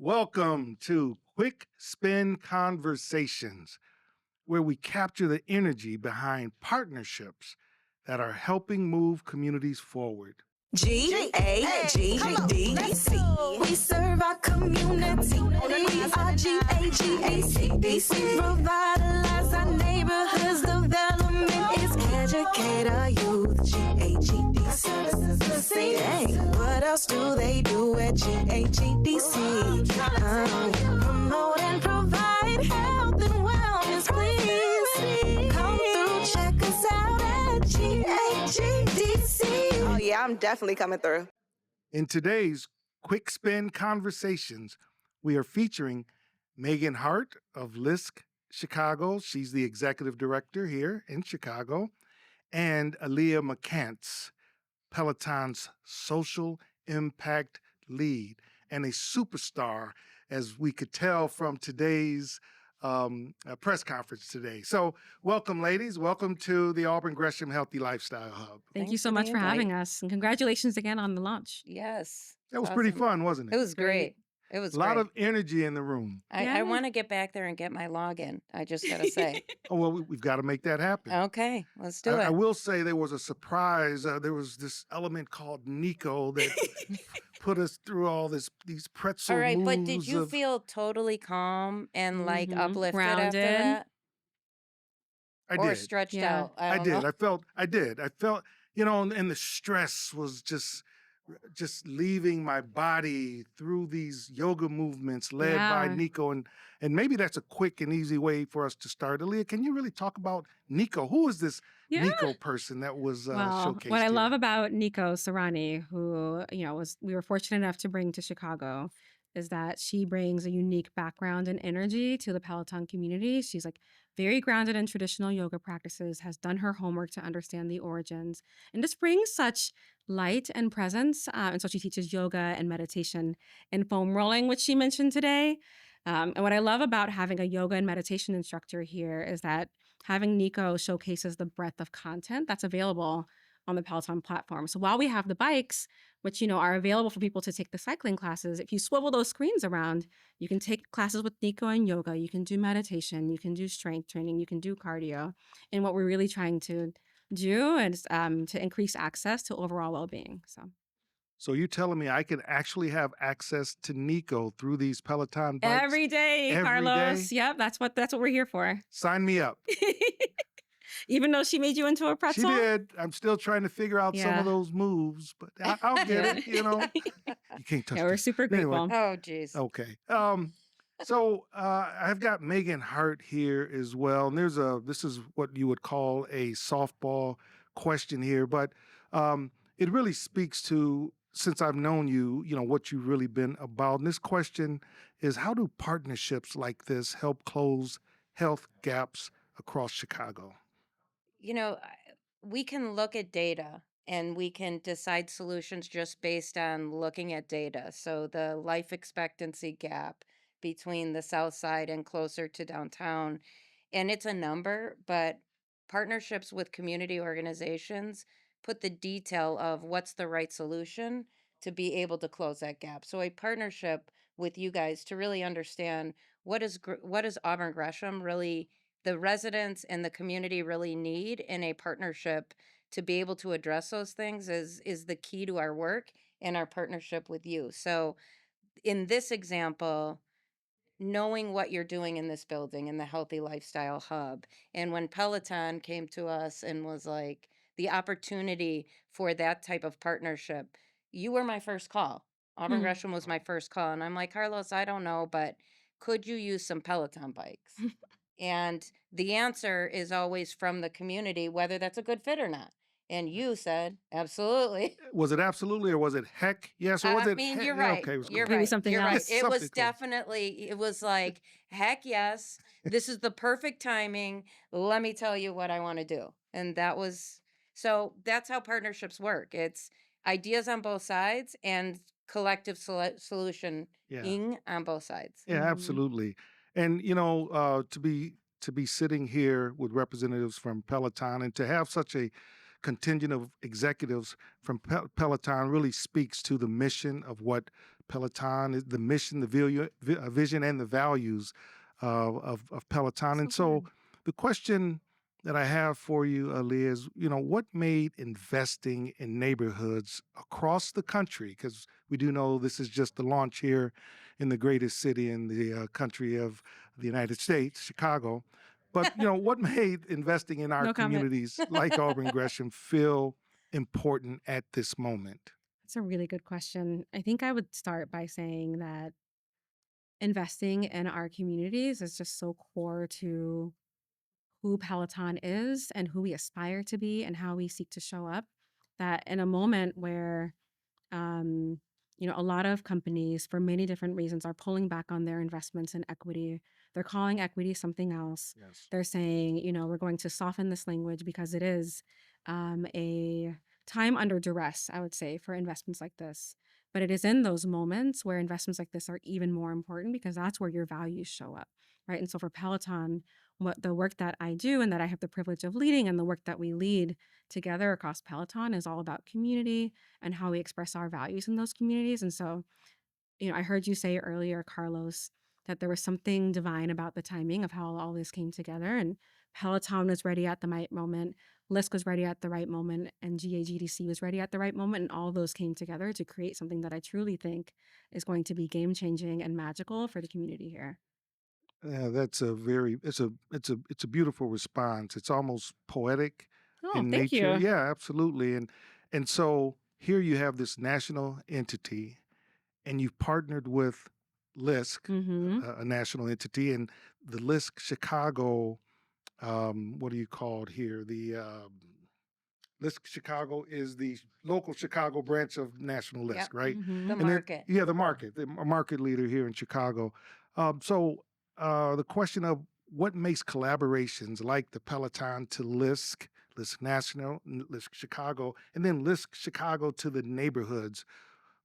Welcome to Quick Spin Conversations, where we capture the energy behind partnerships that are helping move communities forward. G-A-G-D-C. We serve our community. We are G-A-G-A-C-D-C. Revitalize our neighborhoods. Development is educate our youth. G-A-G-D-C. Hey, what else do they do at G-A-G-D-C? Promote and provide health and wellness, please. Come through, check us out at G-A-G-D-C. Oh yeah, I'm definitely coming through. In today's Quick Spin Conversations, we are featuring Megan Hart of LISC Chicago. She's the executive director here in Chicago. And Aaliyah McCants, Peloton's social impact lead and a superstar, as we could tell from today's press conference today. So welcome, ladies. Welcome to the Auburn Gresham Healthy Lifestyle Hub. Thank you so much for having us. And congratulations again on the launch. Yes. That was pretty fun, wasn't it? It was great. It was a lot of energy in the room. I want to get back there and get my login. I just got to say. Oh, well, we've got to make that happen. Okay, let's do it. I will say there was a surprise. There was this element called Nico that put us through all these pretzel All right, moves. but did you feel totally calm and like uplifted Grounded. after that? I Or did. stretched Yeah. out? I don't did. know. I did. I felt, and the stress was just leaving my body through these yoga movements led by Yeah. Nico. And maybe that's a quick and easy way for us to start. Aaliyah, can you really talk about Nico? Who is this Nico person that was showcased what I here? love about Nico Sarani, who we were fortunate enough to bring to Chicago, is that she brings a unique background and energy to the Peloton community. She's like very grounded in traditional yoga practices, has done her homework to understand the origins, and just brings such light and presence. And so she teaches yoga and meditation and foam rolling, which she mentioned today. And what I love about having a yoga and meditation instructor here is that having Nico showcases the breadth of content that's available on the Peloton platform. So while we have the bikes, which are available for people to take the cycling classes, if you swivel those screens around, you can take classes with Nico and yoga, you can do meditation, you can do strength training, you can do cardio. And what we're really trying to do is to increase access to overall well-being. So you're telling me I can actually have access to Nico through these Peloton bikes? Every day, Every Carlos. day? Yep, that's what we're here for. Sign me up. Even though she made you into a pretzel. She did. I'm still trying to figure out some Yeah. of those moves, but I'll get it, You can't touch Yeah, we're this. super grateful. Anyway. Oh, geez. Okay. So I've got Megan Hart here as well. And this is what you would call a softball question here, but it really speaks to, since I've known you, what you've really been about. And this question is, how do partnerships like this help close health gaps across Chicago? We can look at data and we can decide solutions just based on looking at data. So the life expectancy gap between the south side and closer to downtown, and it's a number, but partnerships with community organizations put the detail of what's the right solution to be able to close that gap. So a partnership with you guys to really understand what is Auburn Gresham really, the residents and the community really need in a partnership to be able to address those things is the key to our work and our partnership with you. So in this example, knowing what you're doing in this building in the Healthy Lifestyle Hub, and when Peloton came to us and was like the opportunity for that type of partnership, you were my first call. Auburn Gresham was my first call, and I'm like, Carlos, I don't know, but could you use some Peloton bikes? And the answer is always from the community, whether that's a good fit or not. And you said, absolutely. Was it absolutely, or was it heck yes, or was it heck? You're right. Okay, it was You're close. Maybe right. something You're else. right. It Something was close. definitely, it was like, heck yes, this is the perfect timing. Let me tell you what I want to do. And so that's how partnerships work. It's ideas on both sides and collective solution on both sides. Yeah, absolutely. And to be sitting here with representatives from Peloton and to have such a contingent of executives from Peloton really speaks to the mission of what Peloton, the mission, the vision, and the values of Peloton. And So so good. the question that I have for you, Aaliyah, is, what made investing in neighborhoods across the country, because we do know this is just the launch here in the greatest city in the country of the United States, Chicago. But, what made investing in our No comment. communities like Auburn Gresham feel important at this moment? It's a really good question. I think I would start by saying that investing in our communities is just so core to who Peloton is and who we aspire to be and how we seek to show up. That in a moment where, um, a lot of companies, for many different reasons, are pulling back on their investments in equity. They're calling equity something else. Yes. They're saying, we're going to soften this language because it is a time under duress, I would say, for investments like this. But it is in those moments where investments like this are even more important because that's where your values show up, right? And so for Peloton, what the work that I do and that I have the privilege of leading and the work that we lead together across Peloton is all about community and how we express our values in those communities. And so, I heard you say earlier, Carlos, that there was something divine about the timing of how all this came together. And Peloton was ready at the right moment, Lisk was ready at the right moment, and GAGDC was ready at the right moment. And all those came together to create something that I truly think is going to be game changing and magical for the community here. Yeah, that's a very it's a beautiful response. It's almost poetic Oh, in thank nature. you. Yeah, absolutely. And so here you have this national entity, and you've partnered with Lisk, Mm-hmm. a national entity, and the Lisk Chicago. What do you call it here? The Lisk Chicago is the local Chicago branch of National Lisk, Yep. right? Mm-hmm. The And then, market. yeah, the market leader here in Chicago. So the question of what makes collaborations like the Peloton to Lisk National, Lisk Chicago, and then Lisk Chicago to the neighborhoods,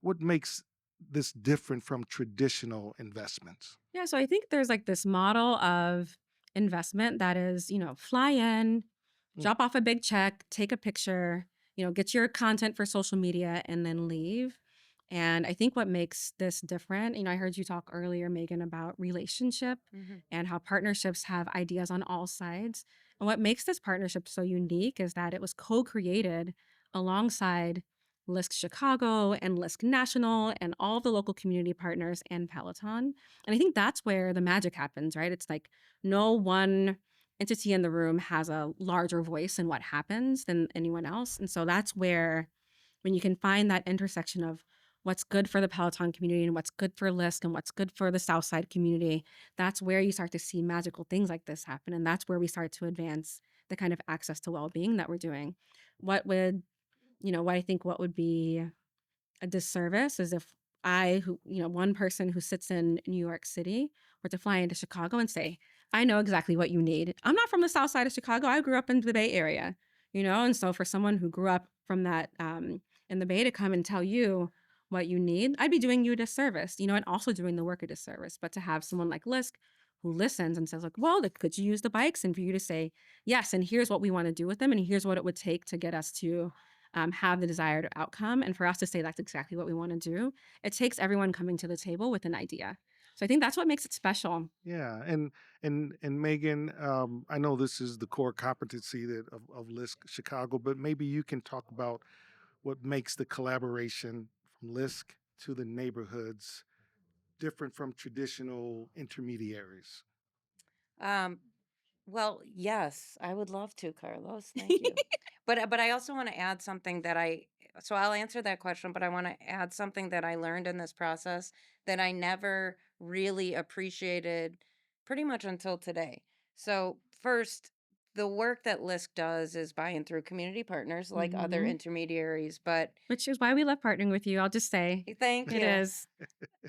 what makes this different from traditional investments? Yeah, so I think there's like this model of investment that is, fly in, Mm. drop off a big check, take a picture, get your content for social media and then leave. And I think what makes this different, I heard you talk earlier, Megan, about relationship Mhm. and how partnerships have ideas on all sides. And what makes this partnership so unique is that it was co-created alongside Lisk Chicago and Lisk National and all the local community partners and Peloton. And I think that's where the magic happens, right? It's like no one entity in the room has a larger voice in what happens than anyone else. And so that's where, when you can find that intersection of what's good for the Peloton community and what's good for Lisk and what's good for the Southside community, that's where you start to see magical things like this happen. And that's where we start to advance the kind of access to well-being that we're doing. What would, what I think what would be a disservice is if one person who sits in New York City were to fly into Chicago and say, I know exactly what you need. I'm not from the South Side of Chicago. I grew up in the Bay Area, and so for someone who grew up from that in the Bay to come and tell you what you need, I'd be doing you a disservice, and also doing the work a disservice. But to have someone like Lisk who listens and says, like, well, could you use the bikes? And for you to say, yes, and here's what we want to do with them, and here's what it would take to get us to have the desired outcome. And for us to say that's exactly what we want to do, it takes everyone coming to the table with an idea. So I think that's what makes it special. Yeah, and Megan, I know this is the core competency of Lisk Chicago, but maybe you can talk about what makes the collaboration from Lisk to the neighborhoods different from traditional intermediaries. Um, well, yes, I would love to, Carlos. Thank you. But I also want to add something so I'll answer that question, but I want to add something that I learned in this process that I never really appreciated pretty much until today. So first, the work that Lisk does is buying through community partners like other Mhm. intermediaries, but Which is why we love partnering with you. I'll just say thank it you. is.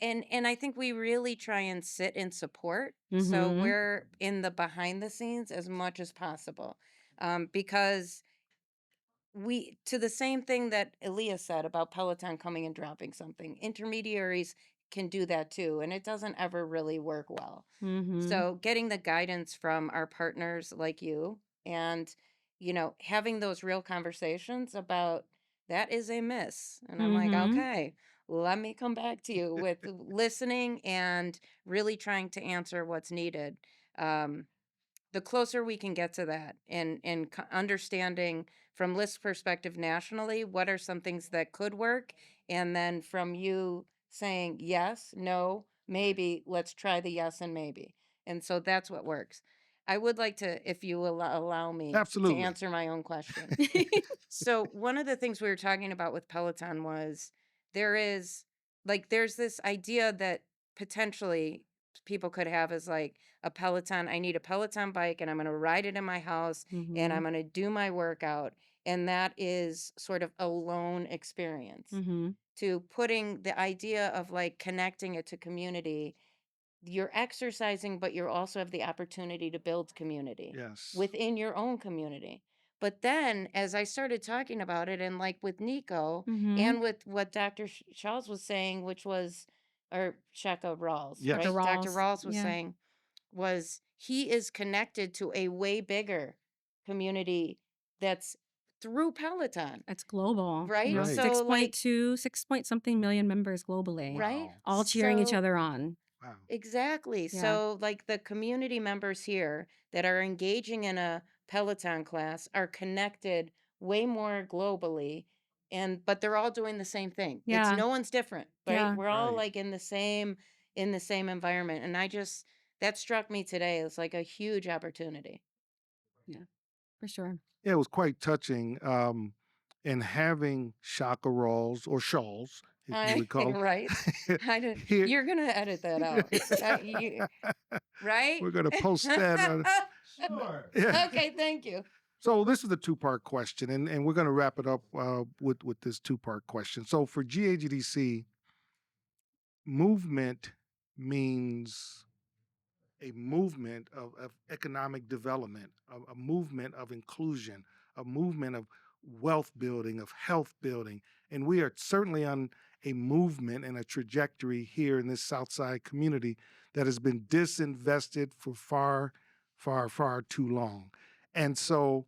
And I think we really try and sit in support. So Mhm. we're in the behind the scenes as much as possible. Because to the same thing that Elias said about Peloton coming and dropping something, intermediaries can do that too. And it doesn't ever really work well. Mhm. So getting the guidance from our partners like you and, having those real conversations about that is a miss. And I'm like, Mhm. okay, let me come back to you with listening and really trying to answer what's needed. Um, the closer we can get to that and understanding from list perspective nationally, what are some things that could work? And then from you saying yes, no, maybe, let's try the yes and maybe. And so that's what works. I would like to, if you allow me to Absolutely. answer my own question. So one of the things we were talking about with Peloton was there is there's this idea that potentially people could have is like a Peloton. I need a Peloton bike and I'm going to ride it in my house and I'm Mm-hmm. going to do my workout. And that is sort of a lone experience. Mm-hmm. To putting the idea of like connecting it to community, you're exercising, but you also have the opportunity to build community Yes. within your own community. But then, as I started talking about it, and like with Nico Mm-hmm. and with what Dr. Charles was saying, which was, or Sheka Rawls, Yes. Dr. right? Dr. Rawls. Rawls was Yeah. saying, was he is connected to a way bigger community that's through Peloton, It's global. right? You know, Right. So, like, 6 point something million members globally, right? Wow. all cheering each So, other on. Wow. exactly. Yeah. So, like the community members here that are engaging in a Peloton class are connected way more globally, but they're all doing the same thing. It's Yeah. no one's different, right? Yeah. We're all Right. like in the same environment, and that struck me today as like a huge opportunity. Yeah. For sure. Yeah, it was quite touching. And having Shaka Rawls or Shawls, if you would call Right? I did. here. You're gonna edit that out, right? We're going to post that on. Sure. Yeah. Okay, thank you. So this is a two-part question, and we're going to wrap it up with this two-part question. So for GAGDC, movement means a movement of economic development, a movement of inclusion, a movement of wealth building, of health building. And we are certainly on a movement and a trajectory here in this Southside community that has been disinvested for far, far, far too long. And so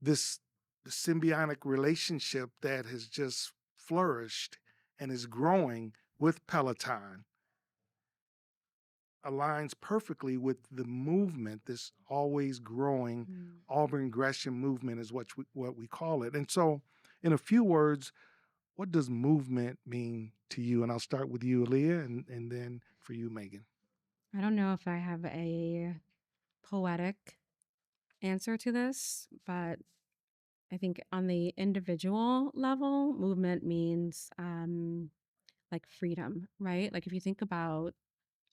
this symbiotic relationship that has just flourished and is growing with Peloton aligns perfectly with the movement, this always growing Auburn Gresham movement is what we call it. And so, in a few words, what does movement mean to you? And I'll start with you, Aaliyah, and then for you, Megan. I don't know if I have a poetic answer to this, but I think on the individual level, movement means like freedom, right? Like if you think about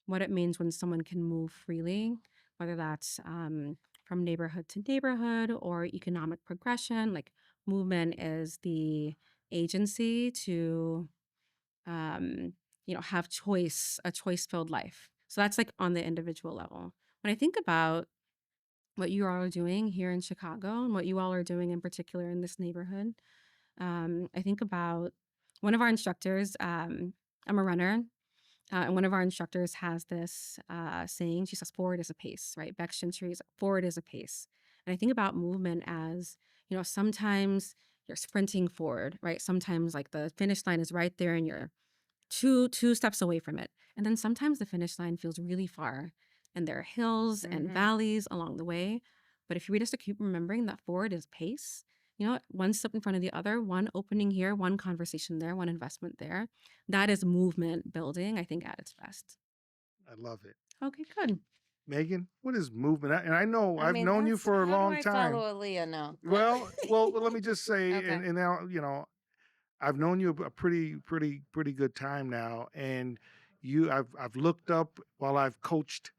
what it means when someone can move freely, whether that's from neighborhood to neighborhood or economic progression, like movement is the agency to, have a choice-filled life. So that's like on the individual level. When I think about what you all are doing here in Chicago and what you all are doing in particular in this neighborhood, I think about one of our instructors. I'm a runner, and one of our instructors has this saying. She says, "Forward is a pace," right? Beck Gentry is forward is a pace. And I think about movement as, sometimes you're sprinting forward, right? Sometimes like the finish line is right there and you're two steps away from it. And then sometimes the finish line feels really far and there are hills and Mhm. valleys along the way. But if you were just to keep remembering that forward is pace, one step in front of the other, one opening here, one conversation there, one investment there, that is movement building, I think, at its best. I love it. Okay, good. Megan, what is movement? And I know I I've mean, known you that's for a how long do I time. follow Aaliyah now? Well, let me just say, Okay. and now, I've known you a pretty good time now, and I've looked up while I've coached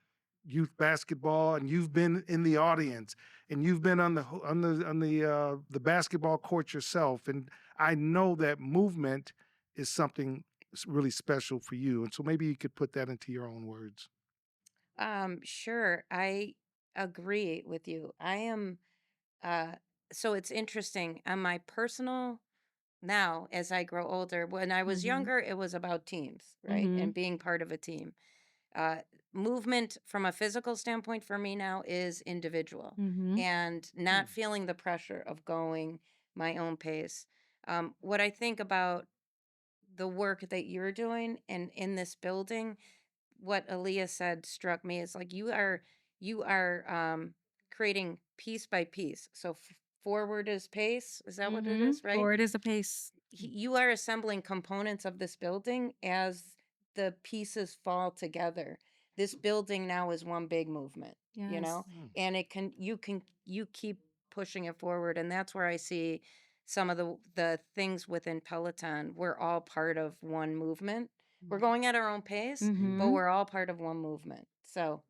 youth basketball, and you've been in the audience, and you've been on the basketball court yourself, and I know that movement is something really special for you, and so maybe you could put that into your own words. Sure. I agree with you. I am, so it's interesting. On my personal now, as I grow older, when I was Mhm. younger, it was about teams, right? Mhm. And being part of a team. Movement from a physical standpoint for me now is individual Mhm. and not feeling the pressure of going my own pace. What I think about the work that you're doing and in this building, what Aaliyah said struck me is like you are creating piece by piece. So forward is pace. Is that what it is? Right. Forward is a pace. You are assembling components of this building as the pieces fall together. This building now is one big movement, you know, Mm. and you keep pushing it forward. And that's where I see some of the things within Peloton. We're all part of one movement. We're going at our own pace, but Mhm. we're all part of one movement. So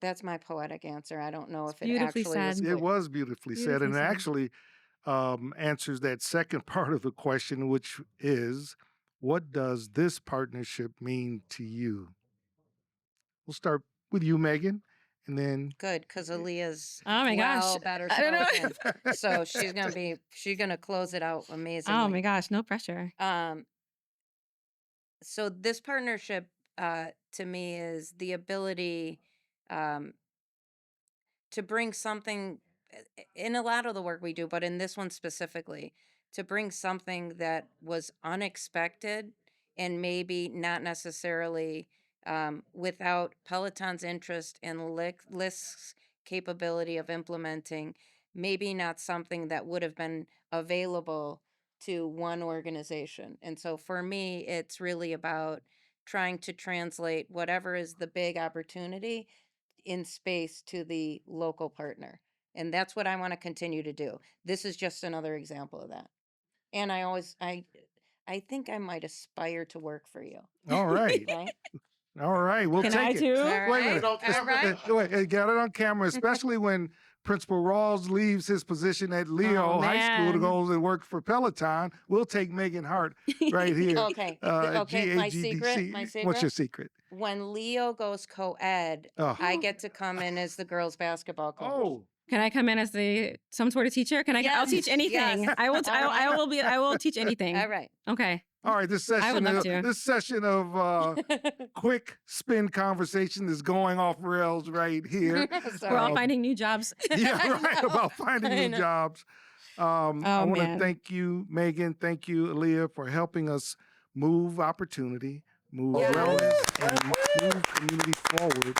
that's my poetic answer. I don't know It's if it beautifully actually was said. It clear. was beautifully said, and Beautifully it said. actually answers that second part of the question, which is, what does this partnership mean to you? We'll start with you, Megan, and then Good, because Aaliyah's Oh my gosh. well better I don't know. spoken. So she's gonna close it out Oh amazingly. my gosh, no pressure. So this partnership to me is the ability um, to bring something in a lot of the work we do, but in this one specifically, to bring something that was unexpected and maybe not necessarily without Peloton's interest and Lisk's capability of implementing, maybe not something that would have been available to one organization. And so for me, it's really about trying to translate whatever is the big opportunity in space to the local partner. And that's what I want to continue to do. This is just another example of that. And I think I might aspire to work for you. all right, Right? all right, we'll Can take I it. too? All Wait a right. minute. All right. Wait, got it on camera, especially when Principal Rawls leaves his position at Leo Oh, High School to man. go and work for Peloton. We'll take Megan Hart right here. Okay. Okay. My secret. My secret. What's your secret? When Leo goes co-ed, Oh. I get to come in as the girls basketball coach. Oh, Can I come in as some sort of teacher? I'll Yes, teach anything. yes. I will All right. I will teach anything. All right. Okay. all right. This I would love to. session of quick spin conversation is going off rails right here. Sorry. We're all Um, finding new jobs. Yeah, I right. know. About finding I new know. jobs. I Oh, want to man. thank you, Megan. Thank you, Aaliyah, for helping us move opportunity, move wellness, and move community forward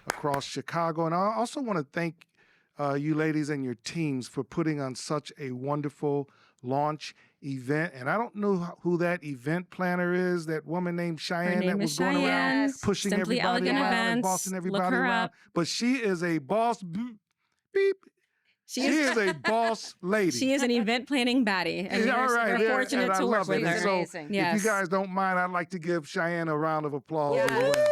across Chicago. And I also want to thank you ladies and your teams for putting on such a wonderful launch event. And I don't know who that event planner is, that woman named Her Cheyenne that name was is going around Cheyenne. Yes. pushing Simply everybody Elegant around and Events. bossing Look everybody her around. up. But she is a boss. Beep. She She is is a boss lady. she is an event planning baddie, and Yeah, all right, we're yeah, fortunate and I to work love with it. her. And so, Amazing. if Yes. you guys don't mind, I'd like to give Cheyenne a round of applause. as Yes. well.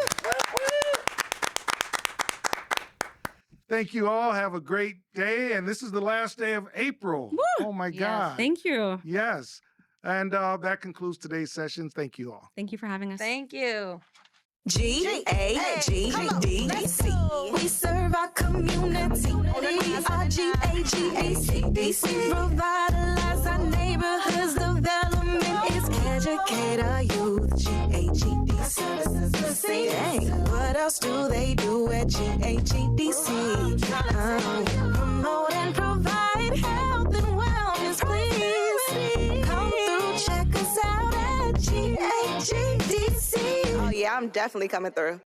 Thank you all. Have a great day. And this is the last day of April. Oh my Yes. God. Thank you. Yes. And that concludes today's session. Thank you all. Thank you for having us. Thank you. G-A-G-D-C. We serve our community. We are G-A-G-A-C-D-C. Revitalize our neighborhoods. Development is educate our youth. G-A-G-D-C. Dang, what else do they do at G-A-G-D-C? Promote and provide health and wellness, please. Come through, check us out at G-A-G-D-C. Oh yeah, I'm definitely coming through.